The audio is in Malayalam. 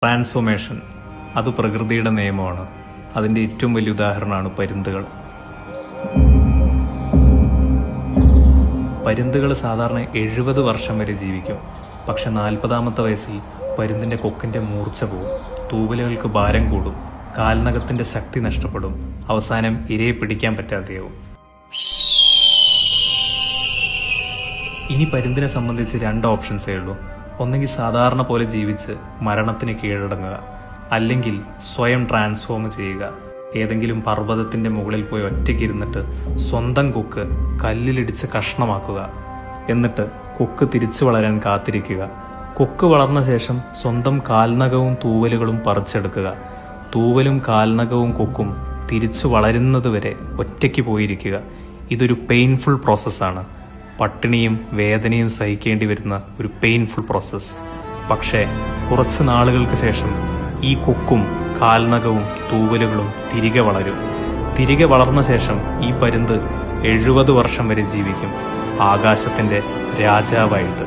ട്രാൻസ്ഫോർമേഷൻ അത് പ്രകൃതിയുടെ നിയമമാണ്. അതിൻ്റെ ഏറ്റവും വലിയ ഉദാഹരണമാണ് പരുന്തുകൾ. പരുന്തുകൾ സാധാരണ 70 വർഷം വരെ ജീവിക്കും. പക്ഷെ 40ാമത്തെ വയസ്സിൽ പരുന്തിൻ്റെ കൊക്കിൻ്റെ മൂർച്ച പോവും, തൂവലുകൾക്ക് ഭാരം കൂടും, കാൽനഖത്തിൻ്റെ ശക്തി നഷ്ടപ്പെടും, അവസാനം ഇരയെ പിടിക്കാൻ പറ്റാതെയാവും. ഇനി പരുന്തിനെ സംബന്ധിച്ച് 2 ഓപ്ഷൻസേ ഉള്ളൂ. ഒന്നെങ്കിൽ സാധാരണ പോലെ ജീവിച്ച് മരണത്തിന് കീഴടങ്ങുക, അല്ലെങ്കിൽ സ്വയം ട്രാൻസ്ഫോം ചെയ്യുക. ഏതെങ്കിലും പർവ്വതത്തിൻ്റെ മുകളിൽ പോയി ഒറ്റയ്ക്കിരുന്നിട്ട് സ്വന്തം കൊക്ക് കല്ലിലിടിച്ച് കഷ്ണമാക്കുക. എന്നിട്ട് കൊക്ക് തിരിച്ചു വളരാൻ കാത്തിരിക്കുക. കൊക്ക് വളർന്ന ശേഷം സ്വന്തം കാൽനഖവും തൂവലുകളും പറിച്ചെടുക്കുക. തൂവലും കാൽനഖവും കൊക്കും തിരിച്ചു വളരുന്നത് വരെ ഒറ്റയ്ക്ക് പോയിരിക്കുക. ഇതൊരു പെയിൻഫുൾ പ്രോസസ്സാണ്. പട്ടിണിയും വേദനയും സഹിക്കേണ്ടി വരുന്ന ഒരു പെയിൻഫുൾ പ്രോസസ്സ്. പക്ഷേ കുറച്ച് നാളുകൾക്ക് ശേഷം ഈ കൊക്കും കാൽനഖവും തൂവലുകളും തിരികെ വളരും. തിരികെ വളർന്ന ശേഷം ഈ പരുന്ത് 70 വർഷം വരെ ജീവിക്കും, ആകാശത്തിൻ്റെ രാജാവായിട്ട്.